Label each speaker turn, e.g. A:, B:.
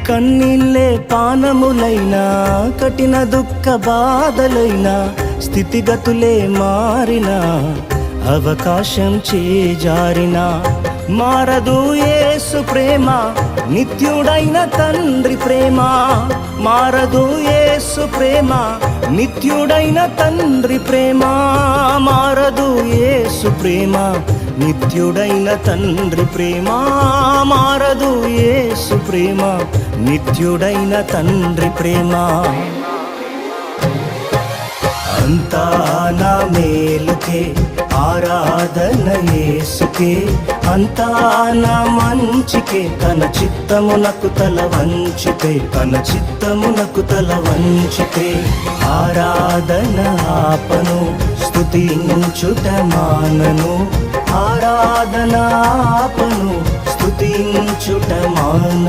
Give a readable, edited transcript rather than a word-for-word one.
A: కన్నీళ్ళే పానములైనా, కఠిన దుఃఖ బాధలైనా, స్థితిగతులే మారినా, అవకాశం చేజారినా, మారదు యేసు ప్రేమ, నిత్యుడైన తండ్రి ప్రేమ. మారదు యేసు ప్రేమ, నిత్యుడైన తండ్రి ప్రేమ. మారదు యేసు ప్రేమ, నిత్యుడైన తండ్రి ప్రేమ. మారదు యేసు ప్రేమ, నిత్యుడైన తండ్రి ప్రేమ. అంతా నా మేలుకే, ఆరాధన యేసుకే, అంతా నా మంచికే. తన చిత్తమునకు తల వంచితే, తన చిత్తమునకు తల వంచితే, ఆరాధన ఆపను, స్తుతించుట మానను. ఆరాధన ఆపను, స్తుతించుట మానను.